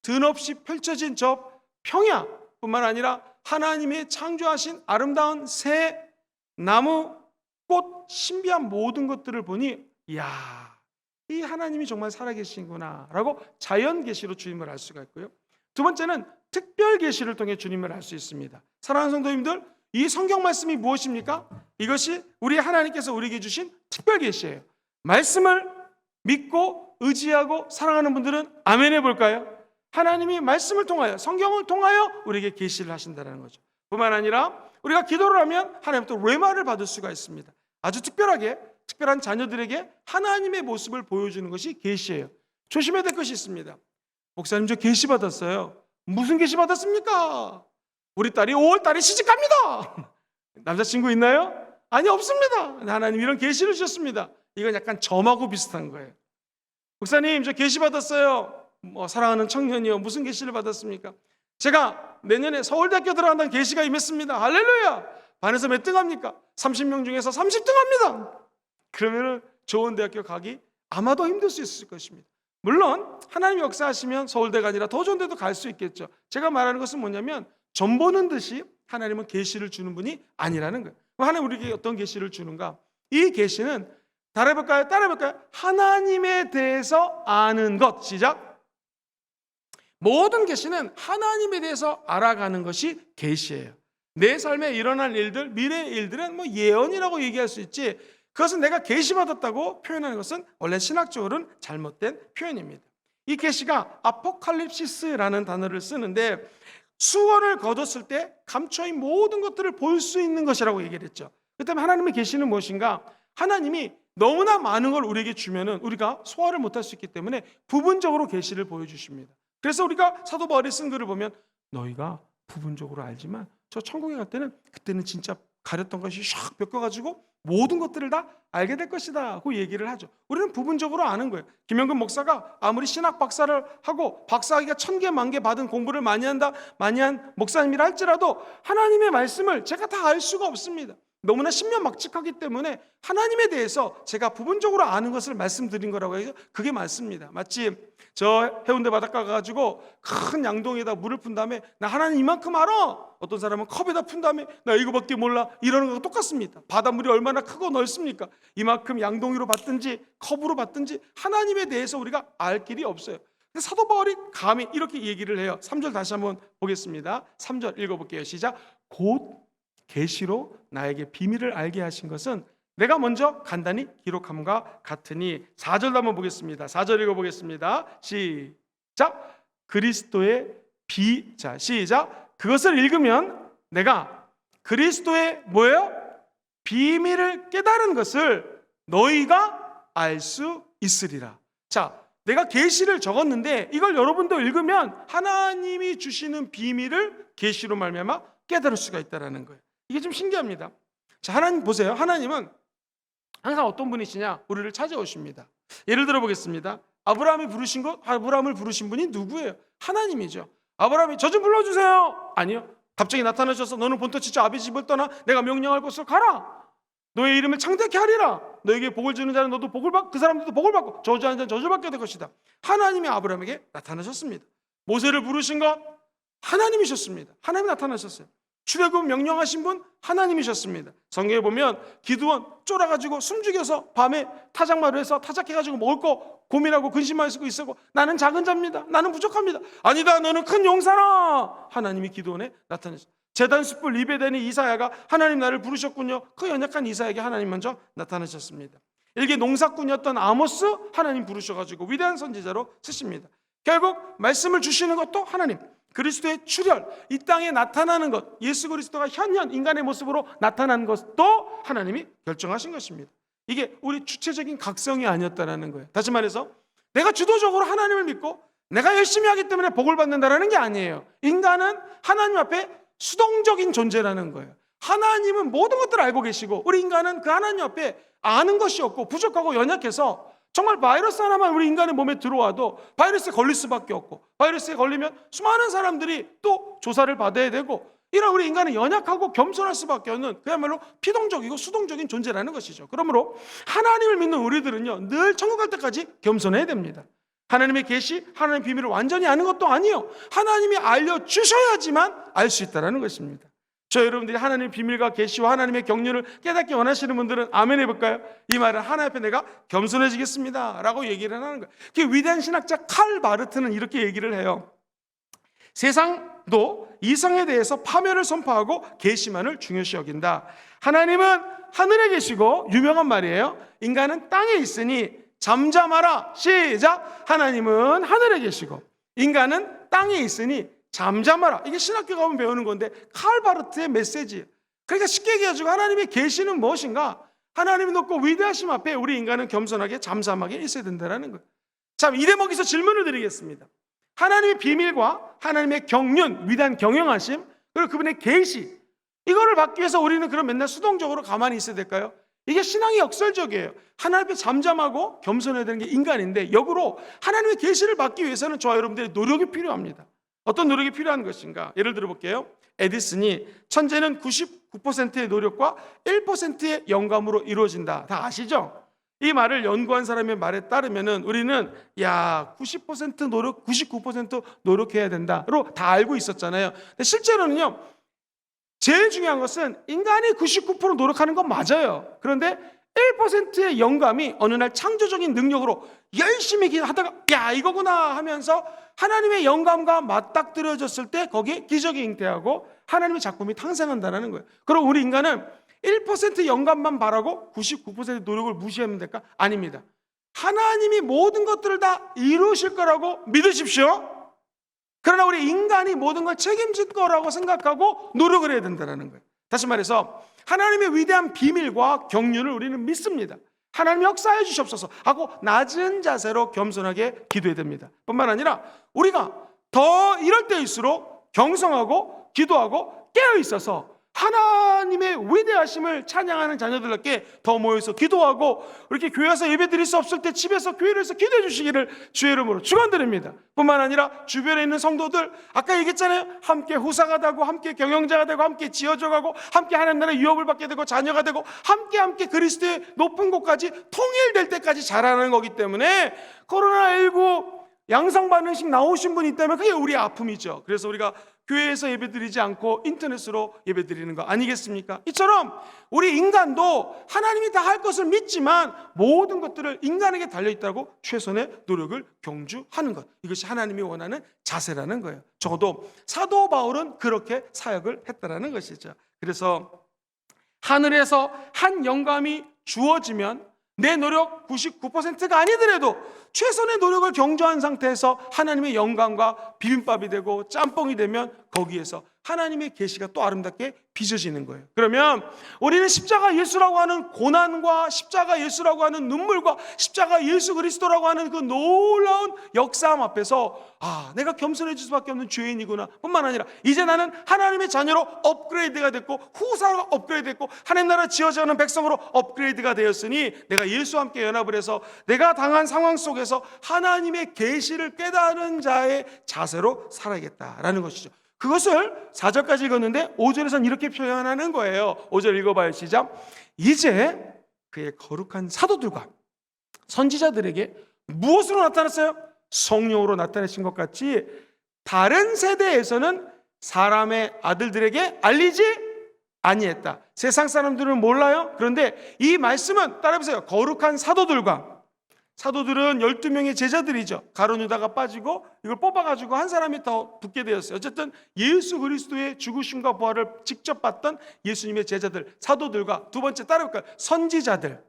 드높이 펼쳐진 저 평야 뿐만 아니라 하나님의 창조하신 아름다운 새, 나무, 꽃, 신비한 모든 것들을 보니 이야, 이 하나님이 정말 살아계신구나 라고 자연 계시로 주님을 알 수가 있고요. 두 번째는 특별 계시를 통해 주님을 알 수 있습니다. 사랑하는 성도님들, 이 성경 말씀이 무엇입니까? 이것이 우리 하나님께서 우리에게 주신 특별 계시예요. 말씀을 믿고 의지하고 사랑하는 분들은 아멘 해볼까요? 하나님이 말씀을 통하여 성경을 통하여 우리에게 계시를 하신다는 거죠. 뿐만 아니라 우리가 기도를 하면 하나님부터 레마를 받을 수가 있습니다. 아주 특별한 자녀들에게 하나님의 모습을 보여주는 것이 계시예요. 조심해야 될 것이 있습니다. 목사님, 저 계시 받았어요. 무슨 계시 받았습니까? 우리 딸이 5월 달에 시집갑니다. 남자친구 있나요? 아니, 없습니다. 하나님 이런 계시를 주셨습니다. 이건 약간 점하고 비슷한 거예요. 목사님, 저 계시 받았어요. 사랑하는 청년이요, 무슨 계시를 받았습니까? 제가 내년에 서울대학교 들어간다는 계시가 임했습니다. 할렐루야. 반에서 몇 등 합니까? 30명 중에서 30등 합니다. 그러면 좋은 대학교 가기 아마도 힘들 수 있을 것입니다. 물론 하나님이 역사하시면 서울대가 아니라 더 좋은 데도 갈 수 있겠죠. 제가 말하는 것은 뭐냐면, 점 보는 듯이 하나님은 계시를 주는 분이 아니라는 거예요. 하나님 우리에게 어떤 계시를 주는가? 이 계시는 따라해볼까요? 하나님에 대해서 아는 것. 시작. 모든 계시는 하나님에 대해서 알아가는 것이 계시예요. 내 삶에 일어날 일들, 미래의 일들은 예언이라고 얘기할 수 있지, 그것은 내가 계시받았다고 표현하는 것은 원래 신학적으로는 잘못된 표현입니다. 이 계시가 아포칼립시스라는 단어를 쓰는데, 수원을 거뒀을 때 감춰인 모든 것들을 볼 수 있는 것이라고 얘기를 했죠. 그 때문에 하나님의 계시는 무엇인가? 하나님이 너무나 많은 걸 우리에게 주면은 우리가 소화를 못할 수 있기 때문에 부분적으로 계시를 보여주십니다. 그래서 우리가 사도 바울이 쓴 글을 보면, 너희가 부분적으로 알지만 저 천국에 갈 때는, 그때는 진짜 가렸던 것이 샥 벗겨가지고 모든 것들을 다 알게 될 것이다 고 얘기를 하죠. 우리는 부분적으로 아는 거예요. 김영근 목사가 아무리 신학 박사를 하고 박사학위가 1000개, 10,000개 받은 공부를 많이 한 목사님이라 할지라도 하나님의 말씀을 제가 다 알 수가 없습니다. 너무나 신면막측하기 때문에 하나님에 대해서 제가 부분적으로 아는 것을 말씀드린 거라고 해서 그게 맞습니다. 마치 저 해운대 바닷가 가가지고 큰 양동이에다 물을 푼 다음에, 나 하나님 이만큼 알아. 어떤 사람은 컵에다 푼 다음에, 나 이거밖에 몰라. 이러는 거랑 똑같습니다. 바닷물이 얼마나 크고 넓습니까? 이만큼 양동이로 받든지 컵으로 받든지 하나님에 대해서 우리가 알 길이 없어요. 근데 사도 바울이 감히 이렇게 얘기를 해요. 3절 다시 한번 보겠습니다. 3절 읽어볼게요. 시작. 곧 계시로 나에게 비밀을 알게 하신 것은 내가 먼저 간단히 기록함과 같으니. 4절도 한번 보겠습니다. 4절 읽어보겠습니다. 시작. 그리스도의 시작. 그것을 읽으면 내가 그리스도의 뭐예요? 비밀을 깨달은 것을 너희가 알 수 있으리라. 자, 내가 계시를 적었는데 이걸 여러분도 읽으면 하나님이 주시는 비밀을 계시로 말미암아 깨달을 수가 있다는 거예요. 이게 좀 신기합니다. 자, 하나님 보세요. 하나님은 항상 어떤 분이시냐? 우리를 찾아오십니다. 예를 들어 보겠습니다. 아브라함을 부르신 분이 누구예요? 하나님이죠. 아브라함이 저 좀 불러주세요. 아니요. 갑자기 나타나셔서 너는 본토 지체 아비 집을 떠나 내가 명령할 곳으로 가라. 너의 이름을 창대케 하리라. 너에게 복을 주는 자는 너도 복을 받고 그 사람들도 복을 받고 저주하는 자는 저주받게 될 것이다. 하나님이 아브라함에게 나타나셨습니다. 모세를 부르신 것 하나님이셨습니다. 하나님이 나타나셨어요. 출애굽 명령하신 분 하나님이셨습니다. 성경에 보면 기드온 쫄아가지고 숨죽여서 밤에 타작마루 해서 타작해가지고 먹을 거 고민하고 근심하고 있었고, 나는 작은 자입니다. 나는 부족합니다. 아니다, 너는 큰 용사라. 하나님이 기드온에 나타났어요. 제단 숯불 리베덴의 이사야가 하나님 나를 부르셨군요. 그 연약한 이사야에게 하나님 먼저 나타나셨습니다. 일개 농사꾼이었던 아모스 하나님 부르셔가지고 위대한 선지자로 쓰십니다. 결국 말씀을 주시는 것도 하나님, 그리스도의 출혈, 이 땅에 나타나는 것, 예수 그리스도가 현현 인간의 모습으로 나타난 것도 하나님이 결정하신 것입니다. 이게 우리 주체적인 각성이 아니었다는 거예요. 다시 말해서 내가 주도적으로 하나님을 믿고 내가 열심히 하기 때문에 복을 받는다는 게 아니에요. 인간은 하나님 앞에 수동적인 존재라는 거예요. 하나님은 모든 것들을 알고 계시고 우리 인간은 그 하나님 앞에 아는 것이 없고 부족하고 연약해서 정말 바이러스 하나만 우리 인간의 몸에 들어와도 바이러스에 걸릴 수밖에 없고, 바이러스에 걸리면 수많은 사람들이 또 조사를 받아야 되고, 이런 우리 인간은 연약하고 겸손할 수밖에 없는 그야말로 피동적이고 수동적인 존재라는 것이죠. 그러므로 하나님을 믿는 우리들은요, 늘 천국 갈 때까지 겸손해야 됩니다. 하나님의 계시, 하나님의 비밀을 완전히 아는 것도 아니에요. 하나님이 알려주셔야지만 알 수 있다는 것입니다. 저 여러분들이 하나님의 비밀과 계시와 하나님의 경륜을 깨닫기 원하시는 분들은 아멘 해볼까요? 이 말은 하나님 앞에 내가 겸손해지겠습니다 라고 얘기를 하는 거예요. 그 위대한 신학자 칼 바르트는 이렇게 얘기를 해요. 세상도 이성에 대해서 파멸을 선포하고 계시만을 중요시 여긴다. 하나님은 하늘에 계시고, 유명한 말이에요. 인간은 땅에 있으니 잠잠하라. 시작. 하나님은 하늘에 계시고 인간은 땅에 있으니 잠잠하라. 이게 신학교 가면 배우는 건데 칼 바르트의 메시지예요. 그러니까 쉽게 얘기해가지고 하나님의 계시는 무엇인가? 하나님이 높고 위대하심 앞에 우리 인간은 겸손하게 잠잠하게 있어야 된다는 거예요. 자, 이 대목에서 질문을 드리겠습니다. 하나님의 비밀과 하나님의 경륜, 위대한 경영하심, 그리고 그분의 계시, 이거를 받기 위해서 우리는 그럼 맨날 수동적으로 가만히 있어야 될까요? 이게 신앙이 역설적이에요. 하나님 앞에 잠잠하고 겸손해야 되는 게 인간인데, 역으로 하나님의 계시를 받기 위해서는 저와 여러분들의 노력이 필요합니다. 어떤 노력이 필요한 것인가? 예를 들어 볼게요. 에디슨이 천재는 99%의 노력과 1%의 영감으로 이루어진다. 다 아시죠? 이 말을 연구한 사람의 말에 따르면은 우리는 90% 노력, 99% 노력해야 된다로 다 알고 있었잖아요. 근데 실제로는요, 제일 중요한 것은 인간이 99% 노력하는 건 맞아요. 그런데 1%의 영감이 어느 날 창조적인 능력으로 열심히 하다가 이거구나 하면서 하나님의 영감과 맞닥뜨려졌을 때 거기에 기적이 잉태하고 하나님의 작품이 탄생한다는 거예요. 그럼 우리 인간은 1% 영감만 바라고 99%의 노력을 무시하면 될까? 아닙니다. 하나님이 모든 것들을 다 이루실 거라고 믿으십시오. 그러나 우리 인간이 모든 걸 책임질 거라고 생각하고 노력을 해야 된다는 거예요. 다시 말해서 하나님의 위대한 비밀과 경륜을 우리는 믿습니다. 하나님 역사해 주시옵소서 하고 낮은 자세로 겸손하게 기도해야 됩니다. 뿐만 아니라 우리가 더 이럴 때일수록 경성하고 기도하고 깨어 있어서 하나님의 위대하심을 찬양하는 자녀들에게 더 모여서 기도하고, 이렇게 교회에서 예배 드릴 수 없을 때 집에서 교회에서 기도해 주시기를 주의 이름으로 축원드립니다. 뿐만 아니라 주변에 있는 성도들, 아까 얘기했잖아요. 함께 후사가 되고 함께 경영자가 되고 함께 지어져가고 함께 하나님 나라의 유업을 받게 되고 자녀가 되고 함께 그리스도의 높은 곳까지 통일될 때까지 자라는 거기 때문에, 코로나19 양성 반응식 나오신 분이 있다면 그게 우리의 아픔이죠. 그래서 우리가 교회에서 예배드리지 않고 인터넷으로 예배드리는 거 아니겠습니까? 이처럼 우리 인간도 하나님이 다 할 것을 믿지만 모든 것들을 인간에게 달려있다고 최선의 노력을 경주하는 것, 이것이 하나님이 원하는 자세라는 거예요. 적어도 사도 바울은 그렇게 사역을 했다는 것이죠. 그래서 하늘에서 한 영감이 주어지면 내 노력 99%가 아니더라도 최선의 노력을 경주한 상태에서 하나님의 영광과 비빔밥이 되고 짬뽕이 되면 거기에서 하나님의 계시가 또 아름답게 빚어지는 거예요. 그러면 우리는 십자가 예수라고 하는 고난과 십자가 예수라고 하는 눈물과 십자가 예수 그리스도라고 하는 그 놀라운 역사함 앞에서 내가 겸손해질 수밖에 없는 죄인이구나 뿐만 아니라 이제 나는 하나님의 자녀로 업그레이드가 됐고 후사로 업그레이드 됐고 하나님 나라 지어져가는 백성으로 업그레이드가 되었으니 내가 예수와 함께 연합을 해서 내가 당한 상황 속에서 하나님의 계시를 깨달은 자의 자세로 살아야겠다라는 것이죠. 그것을 4절까지 읽었는데 5절에서는 이렇게 표현하는 거예요. 5절 읽어봐요. 시작. 이제 그의 거룩한 사도들과 선지자들에게 무엇으로 나타났어요? 성령으로 나타내신 것 같이 다른 세대에서는 사람의 아들들에게 알리지 아니했다. 세상 사람들은 몰라요. 그런데 이 말씀은 따라해보세요. 거룩한 사도들과, 사도들은 12명의 제자들이죠. 가룟 유다가 빠지고 이걸 뽑아가지고 한 사람이 더 붙게 되었어요. 어쨌든 예수 그리스도의 죽으심과 부활을 직접 봤던 예수님의 제자들, 사도들과, 두 번째 따라볼까요? 선지자들.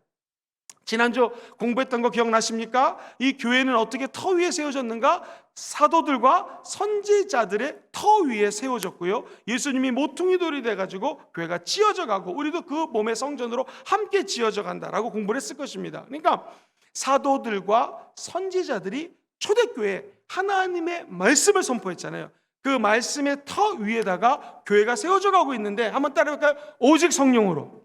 지난주 공부했던 거 기억나십니까? 이 교회는 어떻게 터 위에 세워졌는가? 사도들과 선지자들의 터 위에 세워졌고요. 예수님이 모퉁이 돌이 돼가지고 교회가 지어져 가고 우리도 그 몸의 성전으로 함께 지어져 간다라고 공부를 했을 것입니다. 그러니까 사도들과 선지자들이 초대교회에 하나님의 말씀을 선포했잖아요. 그 말씀의 터 위에다가 교회가 세워져 가고 있는데 한번 따라해볼까요? 오직 성령으로.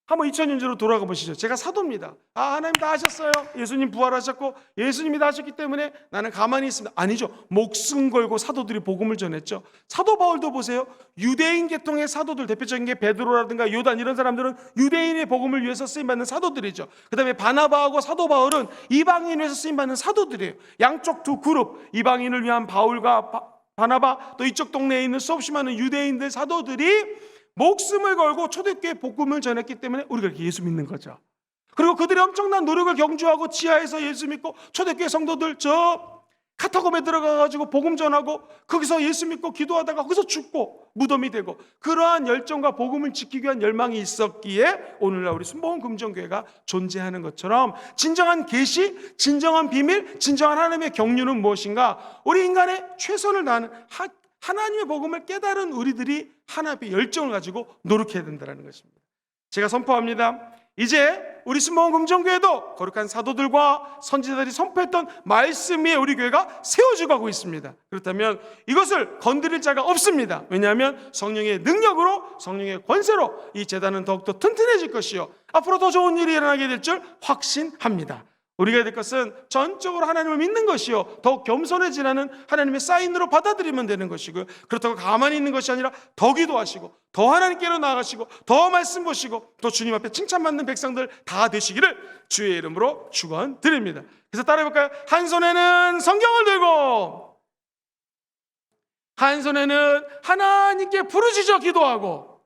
한번 2000년 전으로 돌아가 보시죠. 제가 사도입니다. 하나님 다 하셨어요. 예수님 부활하셨고 예수님이 다 하셨기 때문에 나는 가만히 있습니다. 아니죠. 목숨 걸고 사도들이 복음을 전했죠. 사도 바울도 보세요. 유대인 계통의 사도들, 대표적인 게 베드로라든가 요단 이런 사람들은 유대인의 복음을 위해서 쓰임받는 사도들이죠. 그 다음에 바나바하고 사도 바울은 이방인을 위해서 쓰임받는 사도들이에요. 양쪽 두 그룹, 이방인을 위한 바울과 바나바, 또 이쪽 동네에 있는 수없이 많은 유대인들 사도들이 목숨을 걸고 초대교회 복음을 전했기 때문에 우리가 이렇게 예수 믿는 거죠. 그리고 그들이 엄청난 노력을 경주하고 지하에서 예수 믿고 초대교회 성도들 저 카타콤에 들어가가지고 복음 전하고 거기서 예수 믿고 기도하다가 거기서 죽고 무덤이 되고 그러한 열정과 복음을 지키기 위한 열망이 있었기에 오늘날 우리 순복음 금정교회가 존재하는 것처럼 진정한 계시, 진정한 비밀, 진정한 하나님의 경륜은 무엇인가? 우리 인간의 최선을 다하는 하나님의 복음을 깨달은 우리들이 하나님의 열정을 가지고 노력해야 된다는 것입니다. 제가 선포합니다. 이제 우리 순복음 금정교회도 거룩한 사도들과 선지자들이 선포했던 말씀 위에 우리 교회가 세워져 가고 있습니다. 그렇다면 이것을 건드릴 자가 없습니다. 왜냐하면 성령의 능력으로, 성령의 권세로 이 제단은 더욱더 튼튼해질 것이요 앞으로 더 좋은 일이 일어나게 될 줄 확신합니다. 우리가 해야 될 것은 전적으로 하나님을 믿는 것이요 더욱 겸손해지라는 하나님의 사인으로 받아들이면 되는 것이고요, 그렇다고 가만히 있는 것이 아니라 더 기도하시고 더 하나님께로 나아가시고 더 말씀 보시고 또 주님 앞에 칭찬받는 백성들 다 되시기를 주의 이름으로 축원드립니다. 그래서 따라해볼까요? 한 손에는 성경을 들고 한 손에는 하나님께 부르짖어 기도하고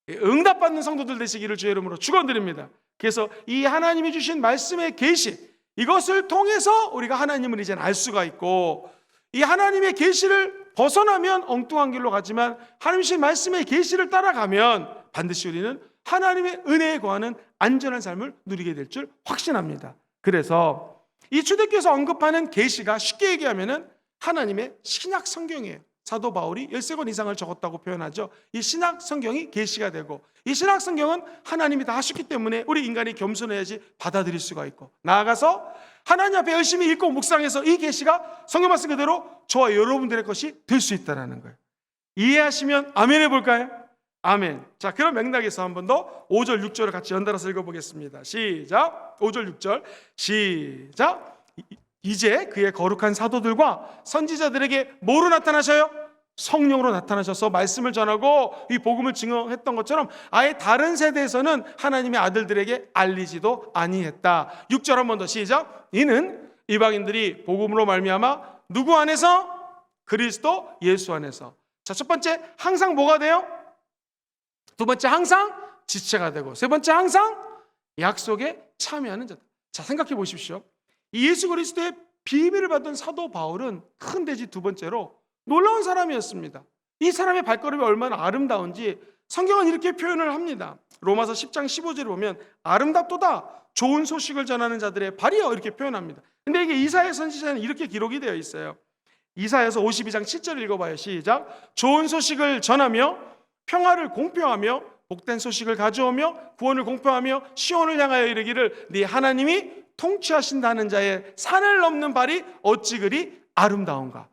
응답받는 성도들 되시기를 주의 이름으로 축원드립니다. 그래서 이 하나님이 주신 말씀의 계시, 이것을 통해서 우리가 하나님을 이제 알 수가 있고, 이 하나님의 계시를 벗어나면 엉뚱한 길로 가지만 하나님 주신 말씀의 계시를 따라가면 반드시 우리는 하나님의 은혜에 거하는 안전한 삶을 누리게 될 줄 확신합니다. 그래서 이 초대교회에서 언급하는 계시가 쉽게 얘기하면은 하나님의 신약 성경이에요. 사도 바울이 13권 이상을 적었다고 표현하죠. 이 신약 성경이 계시가 되고, 이 신약 성경은 하나님이 다 하셨기 때문에 우리 인간이 겸손해야지 받아들일 수가 있고, 나아가서 하나님 앞에 열심히 읽고 묵상해서 이 계시가 성경 말씀 그대로 저와 여러분들의 것이 될 수 있다는 거예요. 이해하시면 아멘 해볼까요? 아멘. 자, 그런 맥락에서 한 번 더 5절 6절을 같이 연달아서 읽어보겠습니다. 시작. 5절 6절 시작. 이제 그의 거룩한 사도들과 선지자들에게 뭐로 나타나셔요? 성령으로 나타나셔서 말씀을 전하고 이 복음을 증언했던 것처럼 아예 다른 세대에서는 하나님의 아들들에게 알리지도 아니했다. 6절 한 번 더 시작. 이는 이방인들이 복음으로 말미암아 누구 안에서? 그리스도 예수 안에서. 자, 첫 번째 항상 뭐가 돼요? 두 번째 항상 지체가 되고, 세 번째 항상 약속에 참여하는 자들. 자, 생각해 보십시오. 이 예수 그리스도의 비밀을 받은 사도 바울은 큰 돼지 두 번째로 놀라운 사람이었습니다. 이 사람의 발걸음이 얼마나 아름다운지 성경은 이렇게 표현을 합니다. 로마서 10장 15절을 보면 아름답도다 좋은 소식을 전하는 자들의 발이여 이렇게 표현합니다. 근데 이게 이사야 선지자는 이렇게 기록이 되어 있어요. 이사야서 52장 7절 읽어봐요. 시작. 좋은 소식을 전하며 평화를 공표하며 복된 소식을 가져오며 구원을 공표하며 시온을 향하여 이르기를 네 하나님이 통치하신다는 자의 산을 넘는 발이 어찌 그리 아름다운가.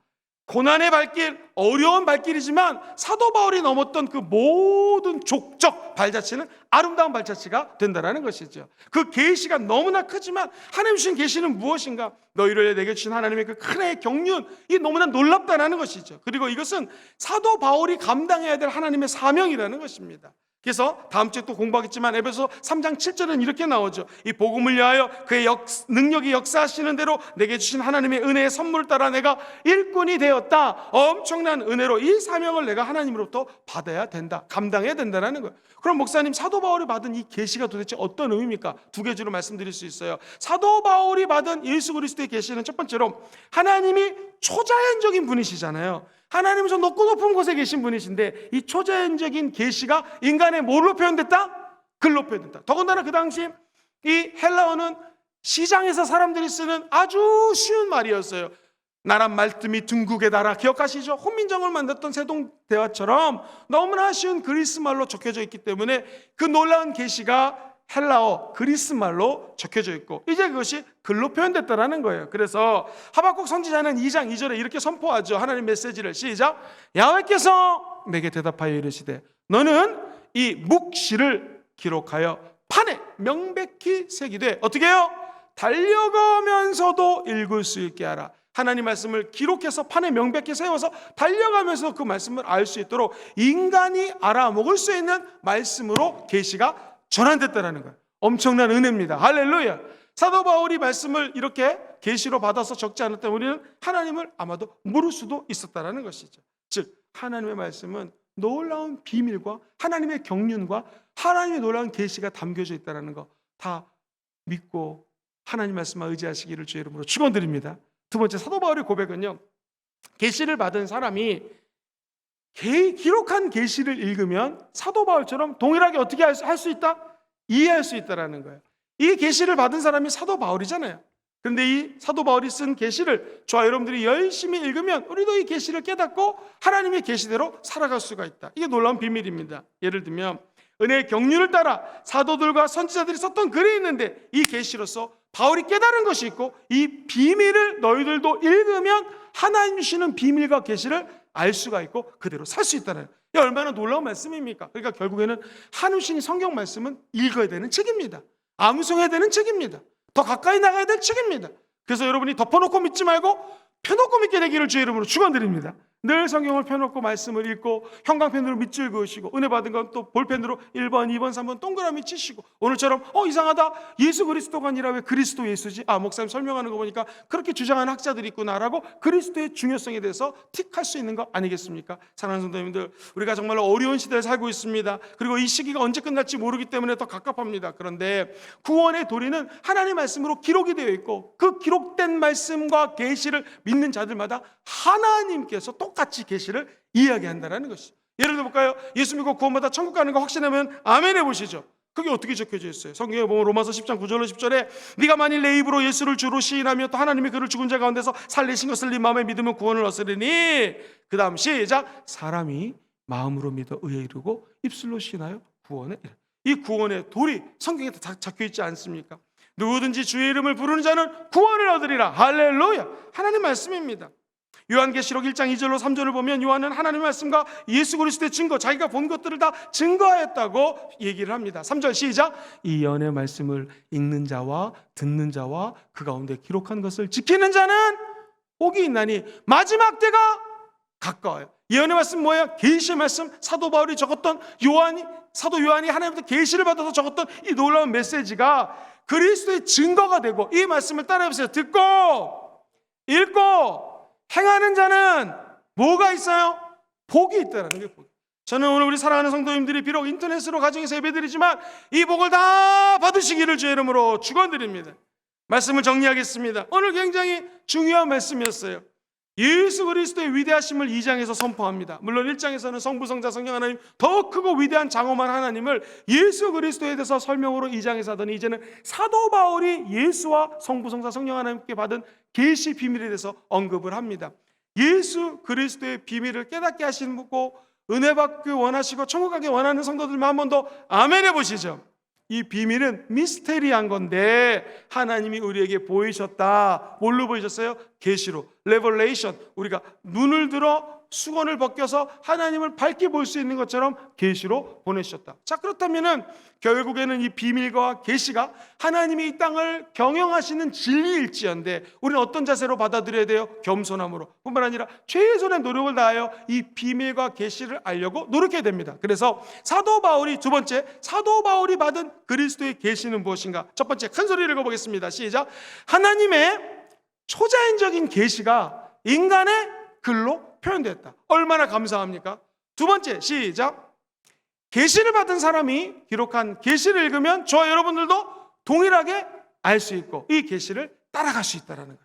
고난의 발길, 어려운 발길이지만 사도 바울이 넘었던 그 모든 족적 발자취는 아름다운 발자취가 된다는 것이죠. 그 계시가 너무나 크지만 하나님 주신 계시는 무엇인가? 너희를 내게 주신 하나님의 그 큰 경륜, 이 너무나 놀랍다는 것이죠. 그리고 이것은 사도 바울이 감당해야 될 하나님의 사명이라는 것입니다. 그래서 다음 주에 또 공부하겠지만 에베소 3장 7절은 이렇게 나오죠. 이 복음을 위하여 그의 능력이 역사하시는 대로 내게 주신 하나님의 은혜의 선물을 따라 내가 일꾼이 되었다. 엄청난 은혜로 이 사명을 내가 하나님으로부터 받아야 된다, 감당해야 된다는 거예요. 그럼 목사님, 사도 바울이 받은 이 계시가 도대체 어떤 의미입니까? 두 개주로 말씀드릴 수 있어요. 사도 바울이 받은 예수 그리스도의 계시는 첫 번째로 하나님이 초자연적인 분이시잖아요. 하나님은 저 높고 높은 곳에 계신 분이신데 이 초자연적인 계시가 인간의 뭘로 표현됐다? 글로 표현됐다. 더군다나 그 당시 이 헬라어는 시장에서 사람들이 쓰는 아주 쉬운 말이었어요. 나란 말씀이 둥국에 달아, 기억하시죠? 혼민정을 만들었던 세동대화처럼 너무나 쉬운 그리스 말로 적혀져 있기 때문에 그 놀라운 계시가 헬라어 그리스 말로 적혀져 있고 이제 그것이 글로 표현됐다는 거예요. 그래서 하박국 선지자는 2장 2절에 이렇게 선포하죠. 하나님 메시지를 시작. 야훼께서 내게 대답하여 이르시되 너는 이 묵시를 기록하여 판에 명백히 새기되 어떻게 해요? 달려가면서도 읽을 수 있게 하라. 하나님 말씀을 기록해서 판에 명백히 세워서 달려가면서 그 말씀을 알 수 있도록 인간이 알아먹을 수 있는 말씀으로 계시가 전환됐다는 거예요. 엄청난 은혜입니다. 할렐루야. 사도 바울이 말씀을 이렇게 계시로 받아서 적지 않았다면 우리는 하나님을 아마도 모를 수도 있었다는 것이죠. 즉 하나님의 말씀은 놀라운 비밀과 하나님의 경륜과 하나님의 놀라운 계시가 담겨져 있다는 거 다 믿고 하나님 말씀만 의지하시기를 주의 이름으로 축원드립니다. 두 번째, 사도 바울의 고백은요, 계시를 받은 사람이 기록한 계시를 읽으면 사도 바울처럼 동일하게 어떻게 할 수 있다? 이해할 수 있다라는 거예요. 이 계시를 받은 사람이 사도 바울이잖아요. 그런데 이 사도 바울이 쓴 계시를 저와 여러분들이 열심히 읽으면 우리도 이 계시를 깨닫고 하나님의 계시대로 살아갈 수가 있다. 이게 놀라운 비밀입니다. 예를 들면 은혜의 경륜을 따라 사도들과 선지자들이 썼던 글이 있는데 이 계시로서 바울이 깨달은 것이 있고 이 비밀을 너희들도 읽으면 하나님 주시는 비밀과 계시를 알 수가 있고 그대로 살 수 있다는, 이 얼마나 놀라운 말씀입니까? 그러니까 결국에는 하나님 주신 성경 말씀은 읽어야 되는 책입니다. 암송해야 되는 책입니다. 더 가까이 나가야 될 책입니다. 그래서 여러분이 덮어놓고 믿지 말고 펴놓고 믿게 되기를 주의 이름으로 축원드립니다. 늘 성경을 펴놓고 말씀을 읽고 형광펜으로 밑줄 그으시고 은혜 받은 건 또 볼펜으로 1번, 2번, 3번 동그라미 치시고 오늘처럼 이상하다, 예수 그리스도가 아니라 왜 그리스도 예수지? 목사님 설명하는 거 보니까 그렇게 주장하는 학자들이 있구나라고 그리스도의 중요성에 대해서 틱할 수 있는 거 아니겠습니까? 사랑하는 성도님들, 우리가 정말 어려운 시대에 살고 있습니다. 그리고 이 시기가 언제 끝날지 모르기 때문에 더 갑갑합니다. 그런데 구원의 도리는 하나님의 말씀으로 기록이 되어 있고 그 기록된 말씀과 계시를 믿는 자들마다 하나님께서 똑같이 계시를 이야기한다는 것이죠. 예를 들어 볼까요? 예수 믿고 구원받아 천국 가는 거 확신하면 아멘 해보시죠. 그게 어떻게 적혀져 있어요? 성경에 보면 로마서 10장 9절로 10절에 네가 만일 내 입으로 예수를 주로 시인하며 또 하나님이 그를 죽은 자 가운데서 살리신 것을 네 마음에 믿으면 구원을 얻으리니, 그 다음 시작, 사람이 마음으로 믿어 의에 이르고 입술로 시인하여 구원에 이르. 이 구원의 도리 성경에 다 적혀 있지 않습니까? 누구든지 주의 이름을 부르는 자는 구원을 얻으리라. 할렐루야. 하나님 말씀입니다. 요한계시록 1장 2절로 3절을 보면 요한은 하나님의 말씀과 예수 그리스도의 증거, 자기가 본 것들을 다 증거하였다고 얘기를 합니다. 3절 시작, 이 예언의 말씀을 읽는 자와 듣는 자와 그 가운데 기록한 것을 지키는 자는 복이 있나니 마지막 때가 가까워요. 예언의 말씀 뭐예요? 계시의 말씀. 사도 바울이 적었던 사도 요한이 하나님부터 계시를 받아서 적었던 이 놀라운 메시지가 그리스도의 증거가 되고, 이 말씀을 따라해보세요. 듣고 읽고 행하는 자는 뭐가 있어요? 복이 있다는 게 복. 저는 오늘 우리 사랑하는 성도님들이 비록 인터넷으로 가정에서 예배드리지만 이 복을 다 받으시기를 주의 이름으로 축원드립니다. 말씀을 정리하겠습니다. 오늘 굉장히 중요한 말씀이었어요. 예수 그리스도의 위대하심을 2장에서 선포합니다. 물론 1장에서는 성부, 성자, 성령 하나님 더 크고 위대한 장엄한 하나님을 예수 그리스도에 대해서 설명으로 2장에서 하더니 이제는 사도 바울이 예수와 성부, 성자, 성령 하나님께 받은 계시 비밀에 대해서 언급을 합니다. 예수 그리스도의 비밀을 깨닫게 하시고 은혜 받기 원하시고 천국 가기 원하는 성도들만 한 번 더 아멘 해보시죠. 이 비밀은 미스테리한 건데 하나님이 우리에게 보이셨다. 뭘로 보이셨어요? 계시로, 레벌레이션. 우리가 눈을 들어 수건을 벗겨서 하나님을 밝게 볼 수 있는 것처럼 계시로 보내셨다. 자, 그렇다면은 결국에는 이 비밀과 계시가 하나님이 이 땅을 경영하시는 진리일지언데 우리는 어떤 자세로 받아들여야 돼요? 겸손함으로. 뿐만 아니라 최선의 노력을 다하여 이 비밀과 계시를 알려고 노력해야 됩니다. 그래서 사도 바울이 두 번째, 사도 바울이 받은 그리스도의 계시는 무엇인가? 첫 번째, 큰 소리를 읽어보겠습니다. 시작. 하나님의 초자연적인 계시가 인간의 글로 표현됐다. 얼마나 감사합니까? 두 번째, 시작. 계시를 받은 사람이 기록한 계시를 읽으면 저와 여러분들도 동일하게 알 수 있고 이 계시를 따라갈 수 있다는 거예요.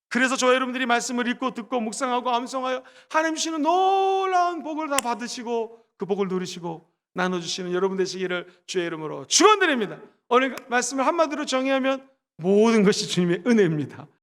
그래서 저와 여러분들이 말씀을 읽고 듣고 묵상하고 암송하여 하나님 주시는 놀라운 복을 다 받으시고 그 복을 누리시고 나눠주시는 여러분 되시기를 주의 이름으로 축원드립니다. 오늘 말씀을 한마디로 정의하면 모든 것이 주님의 은혜입니다.